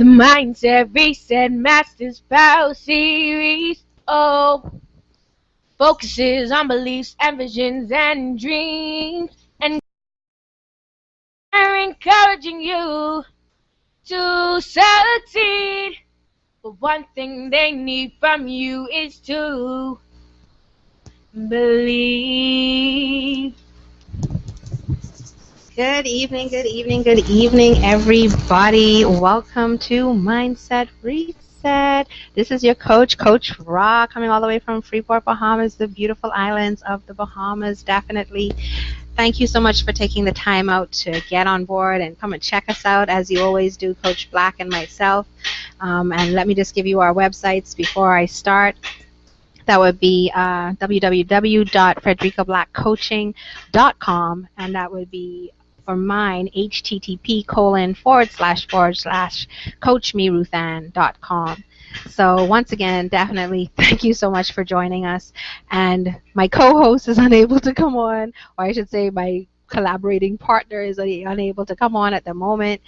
The Mindset Reset Masters Power Series. Oh, focuses on beliefs and visions and dreams. And we're encouraging you to succeed. But one thing they need from you is to believe. Good evening, everybody. Welcome to Mindset Reset. This is your coach, Coach Ra, coming all the way from Freeport, Bahamas, the beautiful islands of the Bahamas. Definitely. Thank you so much for taking the time out to get on board and come and check us out, as you always do, Coach Black and myself. And let me just give you our websites before I start. That would be www.fredricablackcoaching.com, and that would be for mine, http://coachmeruthann.com. So once again, definitely thank you so much for joining us. And my co-host is unable to come on, or I should say my collaborating partner is unable to come on at the moment.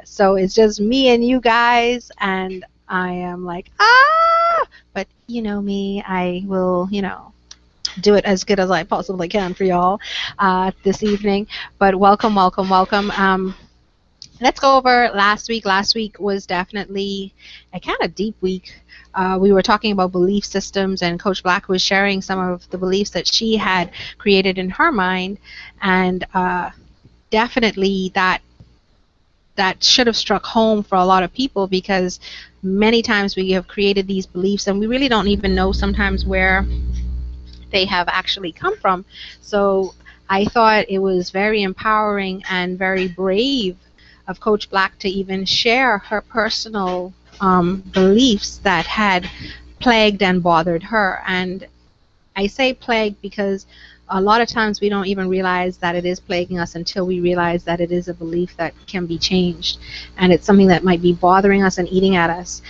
So it's just me and you guys, and I am like, but you know me, I will, do it as good as I possibly can for y'all this evening. But welcome, welcome, welcome. Let's go over last week. Last week was definitely a kind of deep week. We were talking about belief systems, and Coach Black was sharing some of the beliefs that she had created in her mind, and definitely that should have struck home for a lot of people, because many times we have created these beliefs and we really don't even know sometimes where they have actually come from. So I thought it was very empowering and very brave of Coach Black to even share her personal beliefs that had plagued and bothered her. And I say plagued because a lot of times we don't even realize that it is plaguing us until we realize that it is a belief that can be changed, and it's something that might be bothering us and eating at us.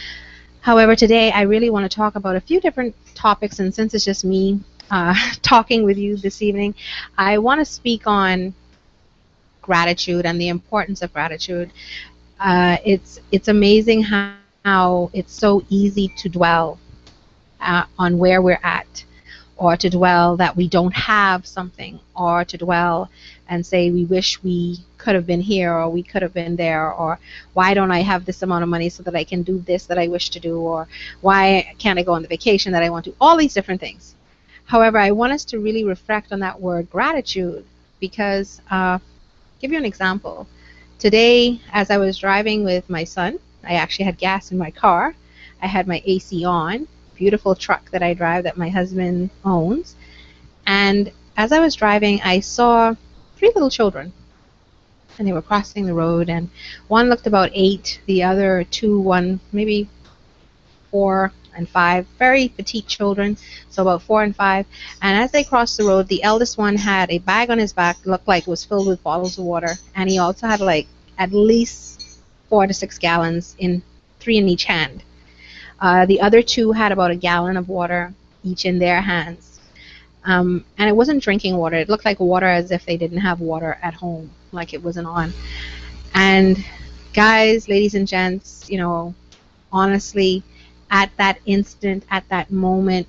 However, today I really want to talk about a few different topics, and since it's just me talking with you this evening, I want to speak on gratitude and the importance of gratitude. It's amazing how it's so easy to dwell on where we're at, or to dwell that we don't have something, or to dwell and say we wish we could have been here, or we could have been there, or why don't I have this amount of money so that I can do this that I wish to do, or why can't I go on the vacation that I want to, all these different things. However, I want us to really reflect on that word gratitude, because give you an example. Today, as I was driving with my son, I actually had gas in my car. I had my AC on, beautiful truck that I drive that my husband owns. And as I was driving, I saw three little children, and they were crossing the road, and one looked about 8, the other two, one maybe 4 and 5, very petite children, so about 4 and 5. And as they crossed the road, the eldest one had a bag on his back, looked like it was filled with bottles of water, and he also had like at least 4 to 6 gallons, 3 in each hand. The other two had about a gallon of water each in their hands. And it wasn't drinking water. It looked like water as if they didn't have water at home, like it wasn't on. And guys, ladies and gents, honestly, at that instant, at that moment,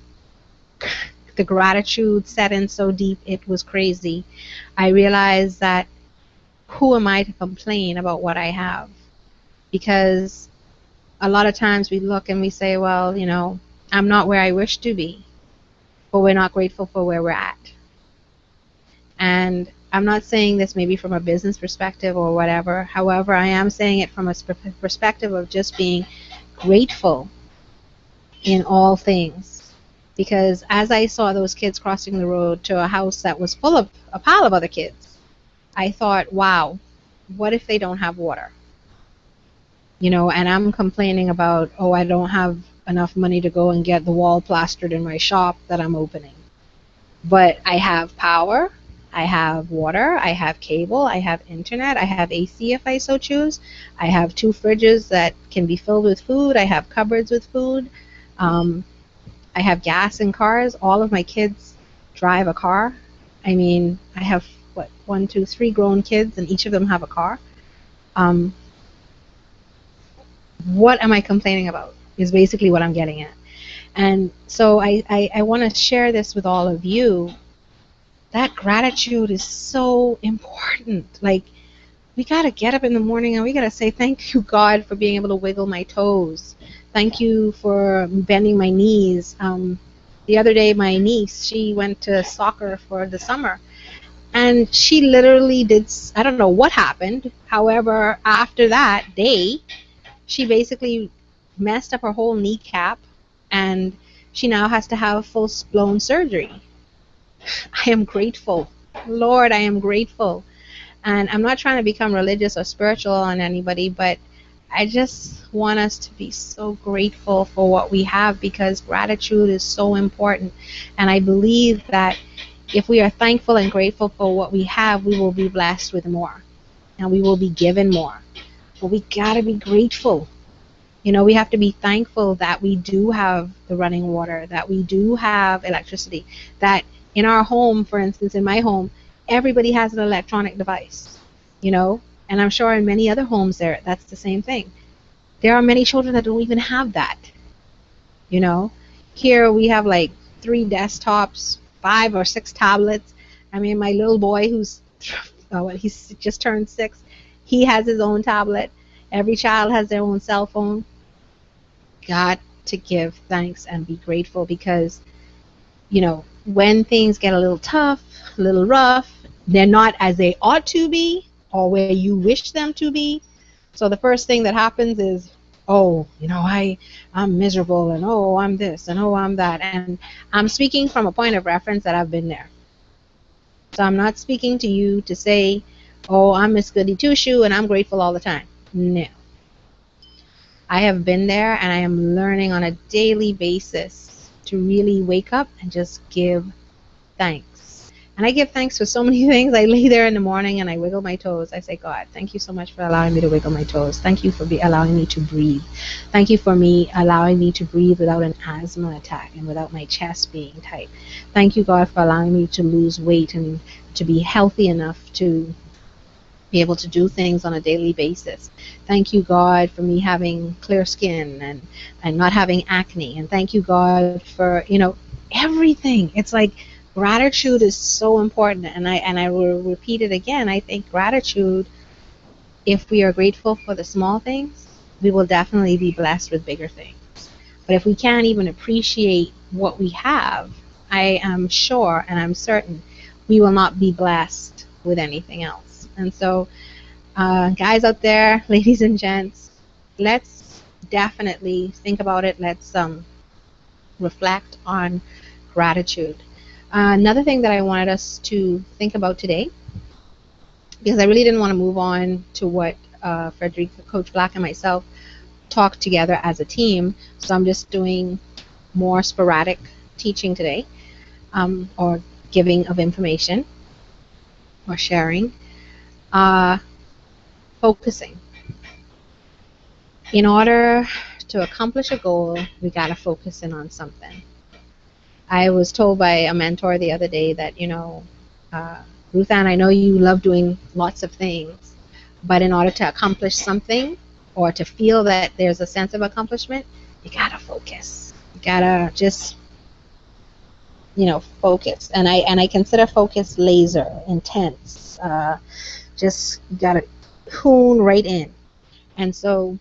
the gratitude set in so deep, it was crazy. I realized that who am I to complain about what I have? Because a lot of times we look and we say, well, I'm not where I wish to be, but we're not grateful for where we're at. And I'm not saying this maybe from a business perspective or whatever. However, I am saying it from a perspective of just being grateful in all things. Because as I saw those kids crossing the road to a house that was full of a pile of other kids, I thought, wow, what if they don't have water? And I'm complaining about, oh, I don't have enough money to go and get the wall plastered in my shop that I'm opening. But I have power, I have water, I have cable, I have internet, I have AC if I so choose. I have 2 fridges that can be filled with food. I have cupboards with food. I have gas in cars. All of my kids drive a car. I mean, I have, 1, 2, 3 grown kids, and each of them have a car. what am I complaining about? Is basically what I'm getting at. And so I want to share this with all of you. That gratitude is so important. Like, we got to get up in the morning and we got to say, thank you, God, for being able to wiggle my toes. Thank you for bending my knees. The other day, my niece, she went to soccer for the summer. And she literally did, I don't know what happened. However, after that day, she basically messed up her whole kneecap, and she now has to have full-blown surgery. I am grateful. Lord, I am grateful. And I'm not trying to become religious or spiritual on anybody, but I just want us to be so grateful for what we have, because gratitude is so important. And I believe that if we are thankful and grateful for what we have, we will be blessed with more and we will be given more. But we got to be grateful. You know, we have to be thankful that we do have the running water, that we do have electricity, that in our home, for instance, in my home, everybody has an electronic device, you know, and I'm sure in many other homes there, that's the same thing. There are many children that don't even have that, you know. Here we have like 3 desktops, 5 or 6 tablets. I mean, my little boy who's, he's just turned 6, he has his own tablet. Every child has their own cell phone. Got to give thanks and be grateful, because, you know, when things get a little tough, a little rough, they're not as they ought to be or where you wish them to be. So the first thing that happens is, oh, you know, I'm miserable, and oh, I'm this, and oh, I'm that. And I'm speaking from a point of reference that I've been there. So I'm not speaking to you to say, oh, I'm Miss Goody Two-Shoe and I'm grateful all the time. No. I have been there, and I am learning on a daily basis to really wake up and just give thanks. And I give thanks for so many things. I lay there in the morning and I wiggle my toes. I say, God, thank you so much for allowing me to wiggle my toes. Thank you for allowing me to breathe. Thank you for allowing me to breathe without an asthma attack and without my chest being tight. Thank you, God, for allowing me to lose weight and to be healthy enough to be able to do things on a daily basis. Thank you, God, for me having clear skin and not having acne. And thank you, God, for, you know, everything. It's like gratitude is so important. And I will repeat it again. I think gratitude, if we are grateful for the small things, we will definitely be blessed with bigger things. But if we can't even appreciate what we have, I am sure and I'm certain we will not be blessed with anything else. And so, guys out there, ladies and gents, let's definitely think about it. Let's reflect on gratitude. Another thing that I wanted us to think about today, because I really didn't want to move on to what Frederica, Coach Black, and myself talked together as a team, so I'm just doing more sporadic teaching today, or giving of information or sharing. Focusing. In order to accomplish a goal, we got to focus in on something. I was told by a mentor the other day that, you know, Ruth Ann, I know you love doing lots of things, but in order to accomplish something or to feel that there's a sense of accomplishment, you got to focus. You got to just, you know, focus. And I consider focus laser, intense. Just got to tune right in. And so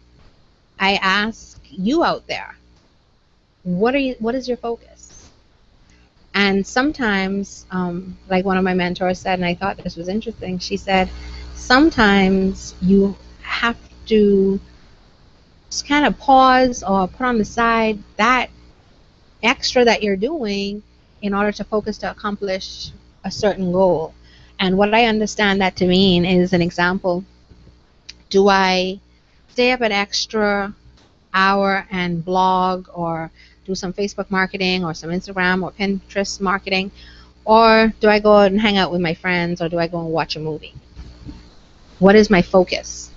I ask you out there, what is your focus? And sometimes, like one of my mentors said, and I thought this was interesting, she said, sometimes you have to just kind of pause or put on the side that extra that you're doing in order to focus to accomplish a certain goal. And what I understand that to mean is, an example, do I stay up an extra hour and blog or do some Facebook marketing or some Instagram or Pinterest marketing, or do I go out and hang out with my friends, or do I go and watch a movie? What is my focus?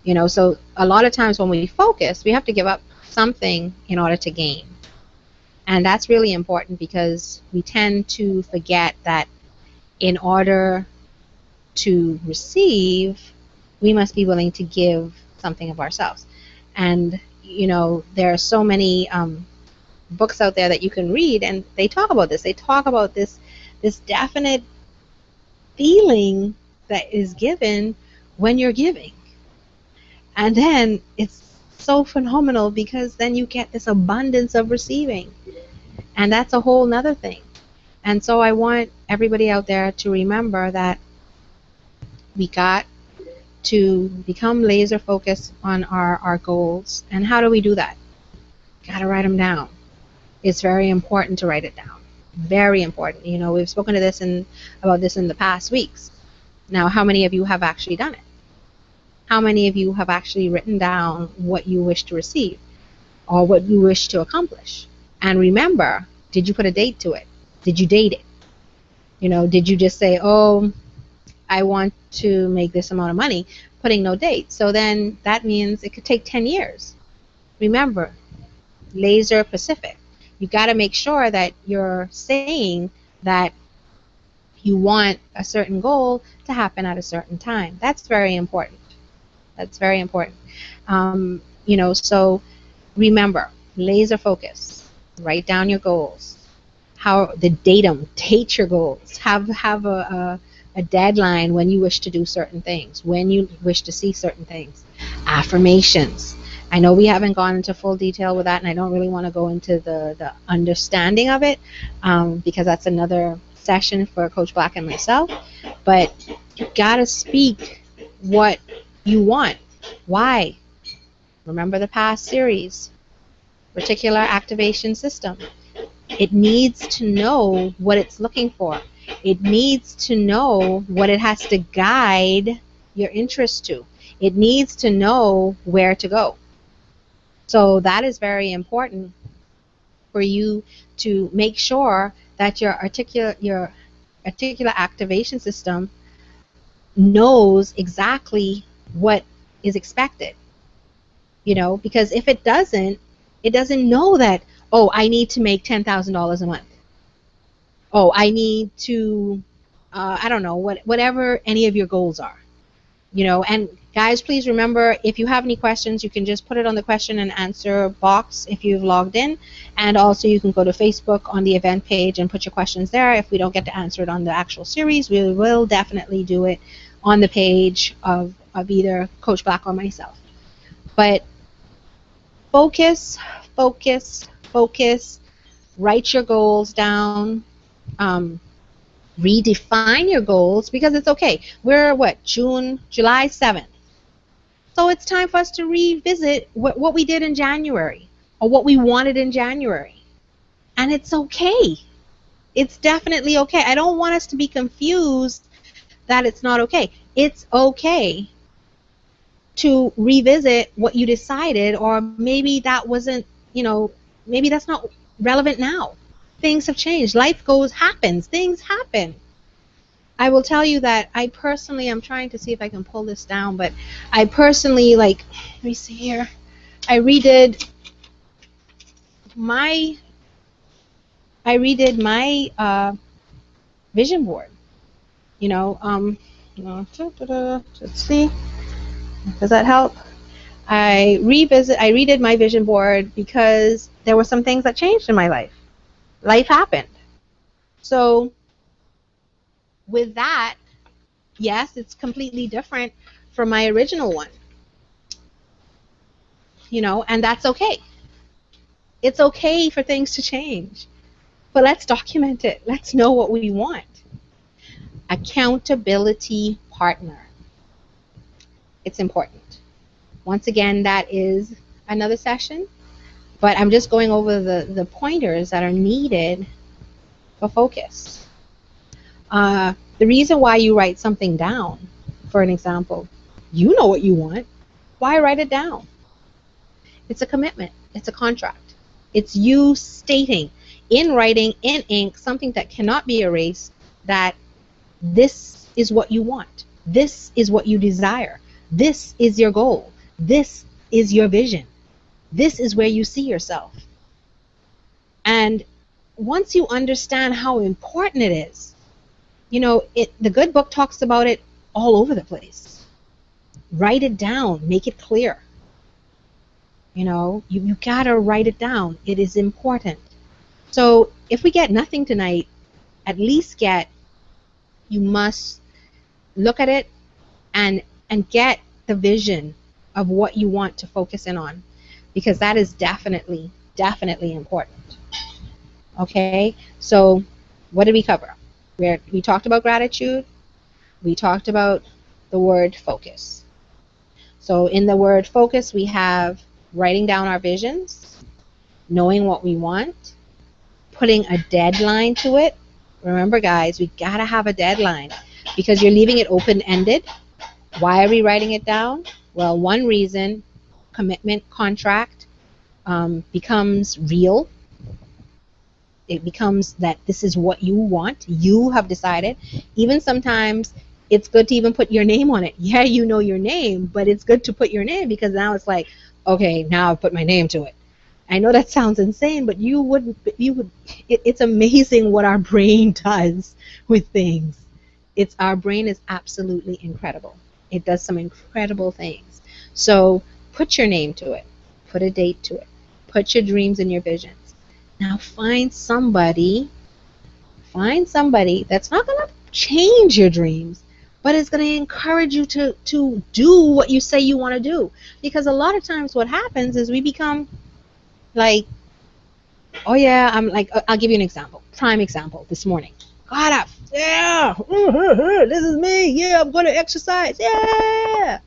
You know, so a lot of times when we focus, we have to give up something in order to gain. And that's really important, because we tend to forget that in order to receive, we must be willing to give something of ourselves. And there are so many books out there that you can read, and they talk about this. They talk about this definite feeling that is given when you're giving. And then it's so phenomenal because then you get this abundance of receiving. And that's a whole nother thing. And so I want everybody out there to remember that we got to become laser focused on our goals. And how do we do that? Got to write them down. It's very important to write it down. Very important. We've spoken to about this in the past weeks. Now, how many of you have actually done it? How many of you have actually written down what you wish to receive or what you wish to accomplish? And remember, did you put a date to it? Did you date it? Did you just say, oh, I want to make this amount of money, putting no date? So then that means it could take 10 years. Remember, laser Pacific. You got to make sure that you're saying that you want a certain goal to happen at a certain time. That's very important. That's very important. So remember, laser focus. Write down your goals. Date your goals. Have a deadline when you wish to do certain things, when you wish to see certain things. Affirmations. I know we haven't gone into full detail with that, and I don't really want to go into the understanding of it because that's another session for Coach Black and myself. But you got to speak what you want. Why? Remember the past series, reticular activation system. It needs to know what it's looking for. It needs to know what it has to guide your interest to. It needs to know where to go. So that is very important for you to make sure that your articular activation system knows exactly what is expected. Because if it doesn't know that, oh, I need to make $10,000 a month. Oh, I need to, I don't know, whatever any of your goals are. And guys, please remember, if you have any questions, you can just put it on the question and answer box if you've logged in. And also you can go to Facebook on the event page and put your questions there. If we don't get to answer it on the actual series, we will definitely do it on the page of either Coach Black or myself. But focus, focus, focus. Write your goals down. Redefine your goals, because it's okay. We're July 7th. So it's time for us to revisit what we did in January or what we wanted in January. And it's okay. It's definitely okay. I don't want us to be confused that it's not okay. It's okay to revisit what you decided, or maybe that wasn't, maybe that's not relevant now. Things have changed. Life happens. Things happen. I will tell you that I personally, I'm trying to see if I can pull this down, but I personally, let me see here. I redid my vision board. Let's see. Does that help? I redid my vision board because there were some things that changed in my life. Life happened. So with that, yes, it's completely different from my original one. And that's okay. It's okay for things to change. But let's document it. Let's know what we want. Accountability partner. It's important. Once again, that is another session, but I'm just going over the pointers that are needed for focus. The reason why you write something down, for an example, you know what you want. Why write it down? It's a commitment. It's a contract. It's you stating in writing, in ink, something that cannot be erased, that this is what you want. This is what you desire. This is your goal. This is your vision. This is where you see yourself. And once you understand how important it is, the good book talks about it all over the place. Write it down. Make it clear. You gotta write it down. It is important. So if we get nothing tonight, at least you must look at it and get the vision of what you want to focus in on, because that is definitely important. Okay, so what did we cover? We talked about gratitude. We talked about the word focus. So in the word focus, we have writing down our visions, knowing what we want, putting a deadline to it. Remember, guys, we gotta have a deadline because you're leaving it open-ended. Why are we writing it down? Well, one reason, commitment contract becomes real. It becomes that this is what you want. You have decided. Even sometimes it's good to even put your name on it. Yeah, you know your name, but it's good to put your name because now it's like, okay, now I've put my name to it. I know that sounds insane, but it's amazing what our brain does with things. Our brain is absolutely incredible. It does some incredible things. So put your name to it. Put a date to it. Put your dreams and your visions. Now find somebody that's not going to change your dreams, but it's going to encourage you to do what you say you want to do. Because a lot of times what happens is we become like, oh yeah, I'll give you an example. Prime example, this morning. Got up. Yeah, this is me. Yeah, I'm going to exercise. Yeah.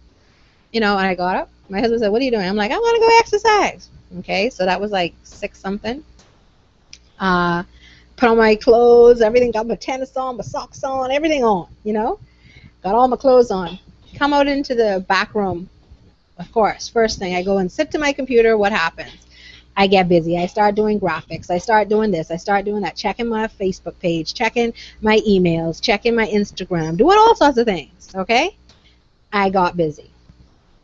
And I got up. My husband said, what are you doing? I'm like, I'm going to go exercise. Okay, so that was like 6 something. Put on my clothes, everything, got my tennis on, my socks on, everything on, got all my clothes on. Come out into the back room. Of course, first thing, I go and sit to my computer. What happens? I get busy. I start doing graphics. I start doing this. I start doing that. Checking my Facebook page, checking my emails, checking my Instagram, doing all sorts of things. Okay? I got busy.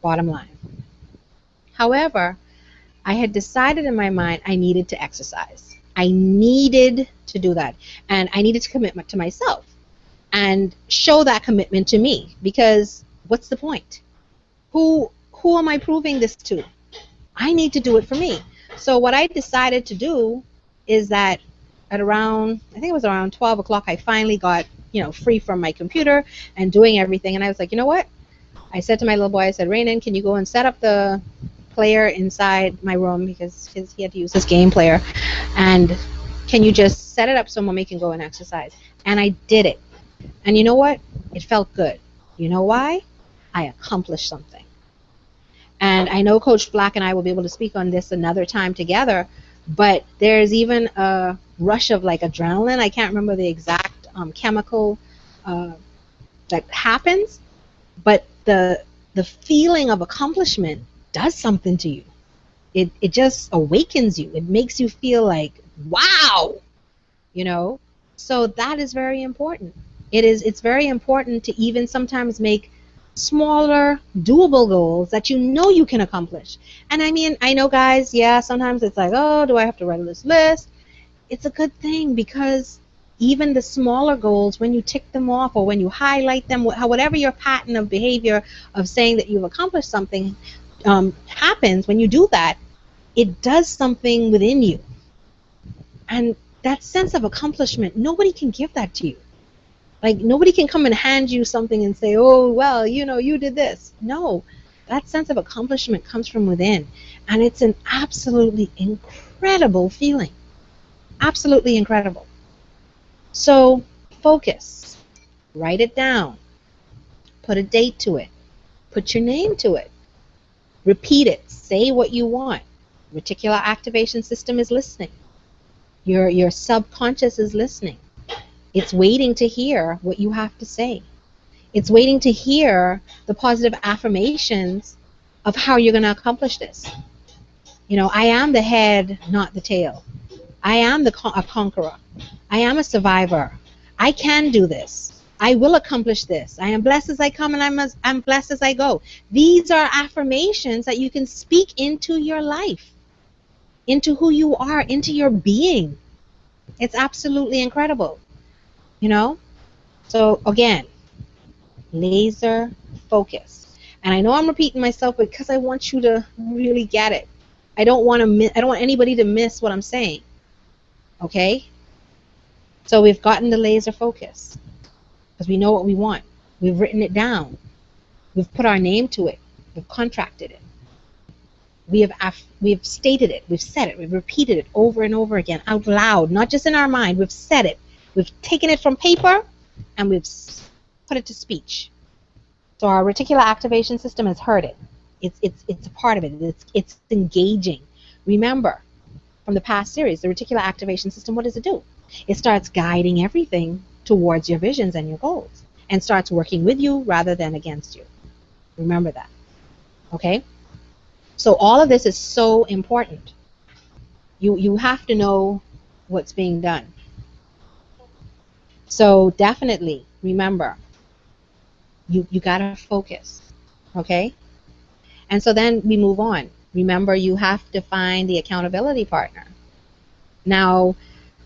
Bottom line. However, I had decided in my mind I needed to exercise. I needed to do that. And I needed to commit to myself and show that commitment to me, because what's the point? Who am I proving this to? I need to do it for me. So what I decided to do is that at around, I think it was around 12 o'clock, I finally got, free from my computer and doing everything. And I was like, you know what? I said to my little boy, I said, Raynon, can you go and set up the player inside my room, because he had to use his game player, and can you just set it up so Mommy can go and exercise? And I did it. And you know what? It felt good. You know why? I accomplished something. And I know Coach Black and I will be able to speak on this another time together, but there's even a rush of like adrenaline. I can't remember the exact chemical that happens, but the feeling of accomplishment does something to you. It just awakens you. It makes you feel like, wow, So that is very important. It's very important to even sometimes make smaller, doable goals that you can accomplish. And I mean, I know, guys, yeah, sometimes it's like, oh, do I have to write this list? It's a good thing, because even the smaller goals, when you tick them off or when you highlight them, whatever your pattern of behavior of saying that you've accomplished something happens, when you do that, it does something within you. And that sense of accomplishment, nobody can give that to you. Like, nobody can come and hand you something and say, oh, well, you did this. No, that sense of accomplishment comes from within. And it's an absolutely incredible feeling. Absolutely incredible. So focus. Write it down. Put a date to it. Put your name to it. Repeat it. Say what you want. Reticular activation system is listening. Your subconscious is listening. It's waiting to hear what you have to say. It's waiting to hear the positive affirmations of how you're going to accomplish this. I am the head, not the tail. I am a conqueror. I am a survivor. I can do this. I will accomplish this. I am blessed as I come, and I'm blessed as I go. These are affirmations that you can speak into your life, into who you are, into your being. It's absolutely incredible. So again, laser focus. And I know I'm repeating myself because I want you to really get it. I don't want anybody to miss what I'm saying. Okay? So we've gotten the laser focus because we know what we want. We've written it down. We've put our name to it. We've contracted it. We have stated it. We've said it. We've repeated it over and over again out loud, not just in our mind. We've said it. We've taken it from paper and we've put it to speech. So our reticular activation system has heard it. It's a part of it. It's engaging. Remember from the past series, the reticular activation system, what does it do? It starts guiding everything towards your visions and your goals and starts working with you rather than against you. Remember that. Okay? So all of this is so important. You have to know what's being done. So definitely remember, you gotta focus. Okay? And so then we move on. Remember, you have to find the accountability partner. Now,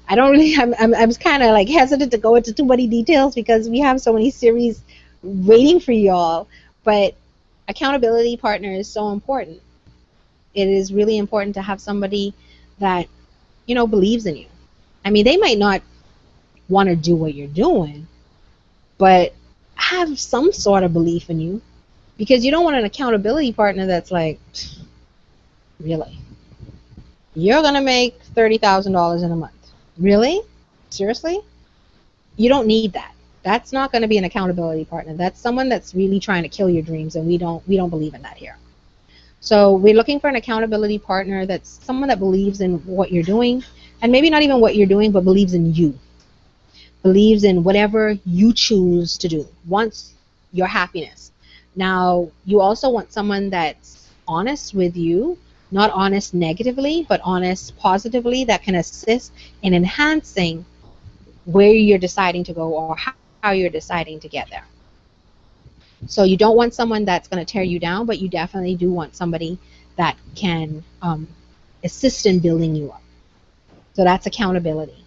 I don't really, I'm kind of like hesitant to go into too many details because we have so many series waiting for y'all, but accountability partner is so important. It is really important to have somebody that, believes in you. I mean, they might not want to do what you're doing, but have some sort of belief in you, because you don't want an accountability partner that's like, really? You're going to make $30,000 in a month. Really? Seriously? You don't need that. That's not going to be an accountability partner. That's someone that's really trying to kill your dreams, and we don't believe in that here. So we're looking for an accountability partner that's someone that believes in what you're doing, and maybe not even what you're doing, but believes in you. Believes in whatever you choose to do, wants your happiness. Now, you also want someone that's honest with you, not honest negatively, but honest positively, that can assist in enhancing where you're deciding to go or how you're deciding to get there. So you don't want someone that's going to tear you down, but you definitely do want somebody that can assist in building you up. So that's accountability.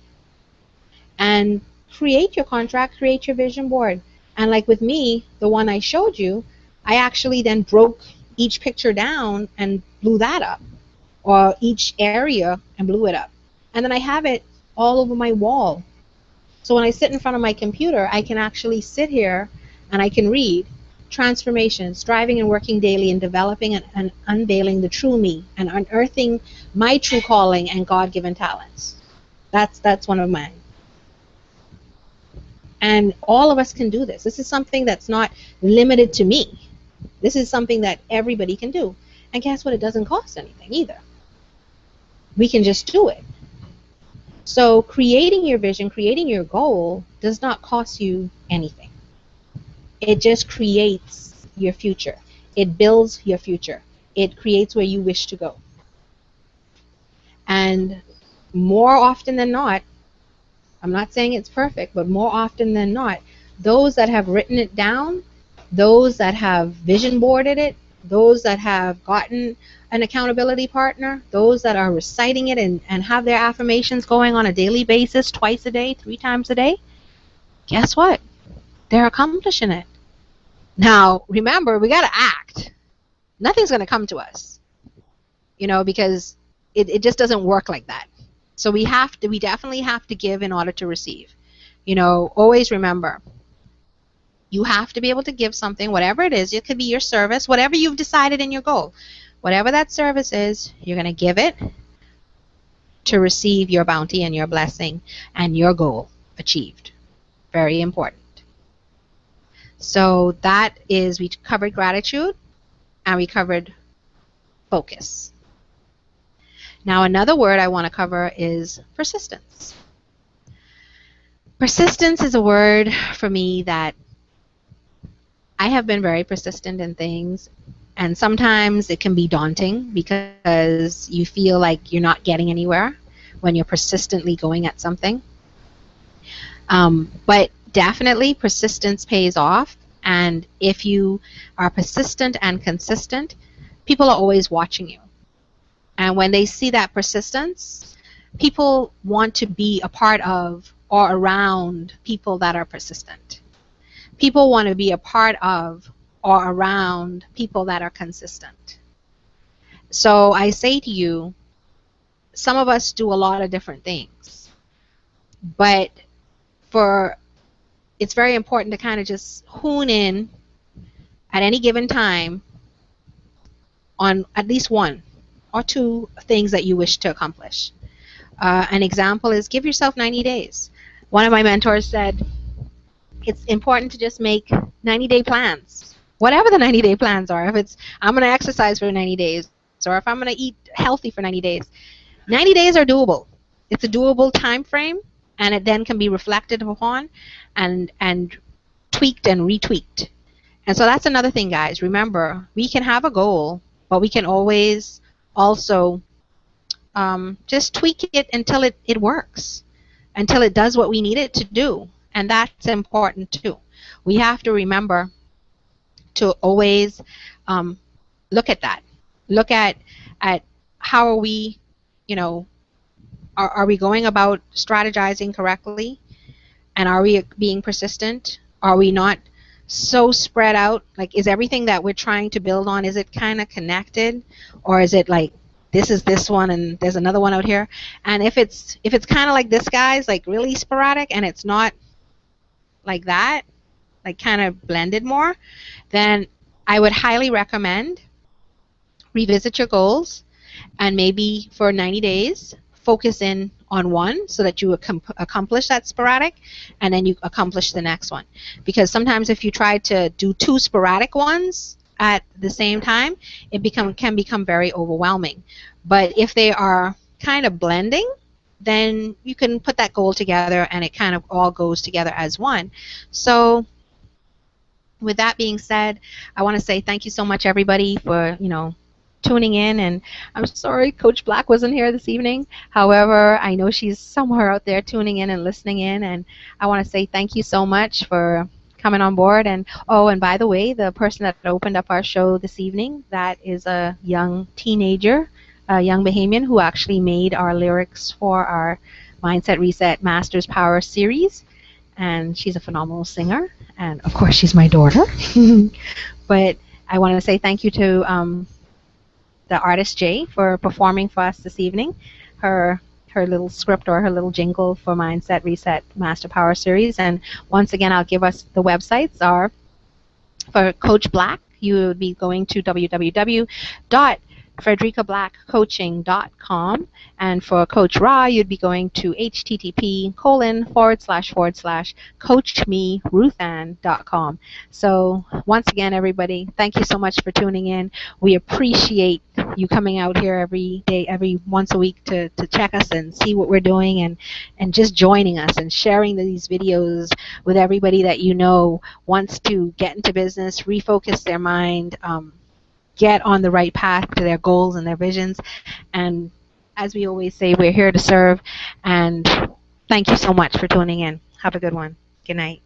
And create your contract, create your vision board. And like with me, the one I showed you, I actually then broke each picture down and blew that up, or each area and blew it up. And then I have it all over my wall. So when I sit in front of my computer, I can actually sit here and I can read transformation, striving and working daily and developing and unveiling the true me and unearthing my true calling and God-given talents. That's one of mine. And all of us can do this. This is something that's not limited to me. This is something that everybody can do. And guess what? It doesn't cost anything either. We can just do it. So creating your vision, creating your goal does not cost you anything. It just creates your future. It builds your future. It creates where you wish to go. And more often than not, I'm not saying it's perfect, but more often than not, those that have written it down, those that have vision boarded it, those that have gotten an accountability partner, those that are reciting it and have their affirmations going on a daily basis, twice a day, 3 times a day, guess what? They're accomplishing it. Now, remember, we got to act. Nothing's going to come to us, because it just doesn't work like that. So we definitely have to give in order to receive. Always remember, you have to be able to give something, whatever it is. It could be your service, whatever you've decided in your goal. Whatever that service is, you're going to give it to receive your bounty and your blessing and your goal achieved. Very important. So that is, we covered gratitude and we covered focus. Now another word I want to cover is persistence. Persistence is a word for me that I have been very persistent in things, and sometimes it can be daunting because you feel like you're not getting anywhere when you're persistently going at something. But definitely persistence pays off, and if you are persistent and consistent, people are always watching you. And when they see that persistence, people want to be a part of or around people that are persistent. People want to be a part of or around people that are consistent. So I say to you, some of us do a lot of different things, but for it's very important to kind of just hone in at any given time on at least one or two things that you wish to accomplish. An example is give yourself 90 days. One of my mentors said it's important to just make 90-day plans, whatever the 90-day plans are. If it's I'm going to exercise for 90 days, or if I'm going to eat healthy for 90 days, 90 days are doable. It's a doable time frame, and it then can be reflected upon and tweaked and retweaked. And so that's another thing, guys. Remember, we can have a goal, but we can always also just tweak it until it works, until it does what we need it to do. And that's important too. We have to remember to always look at that. Look at how are we, you know, are we going about strategizing correctly? And are we being persistent? Are we not so spread out? Like, is everything that we're trying to build on, is it kind of connected? Or is it like, this is this one and there's another one out here? And if it's kind of like this, guys, like really sporadic, and it's not like that, like kind of blended more, then I would highly recommend revisit your goals and maybe for 90 days focus in on one so that you accomplish that sporadic, and then you accomplish the next one. Because sometimes if you try to do two sporadic ones at the same time, it can become very overwhelming. But if they are kind of blending, then you can put that goal together and it kind of all goes together as one. So with that being said, I want to say thank you so much, everybody, for, tuning in. And I'm sorry Coach Black wasn't here this evening. However, I know she's somewhere out there tuning in and listening in. And I want to say thank you so much for coming on board. And and by the way, the person that opened up our show this evening, that is a young teenager, a young Bahamian who actually made our lyrics for our Mindset Reset Masters Power series. And she's a phenomenal singer. And of course, she's my daughter. But I want to say thank you to the artist Jay for performing for us this evening. Her little script or her little jingle for Mindset Reset Master Power Series. And once again, I'll give us the websites are for Coach Black. You would be going to www.frederica.blackcoaching.com, and for Coach Ra, you'd be going to http://coachmeruthann.com. So once again, everybody, thank you so much for tuning in. We appreciate you coming out here every day, every once a week to check us and see what we're doing, and just joining us and sharing these videos with everybody that wants to get into business, refocus their mind, get on the right path to their goals and their visions. And as we always say, we're here to serve. And thank you so much for tuning in. Have a good one. Good night.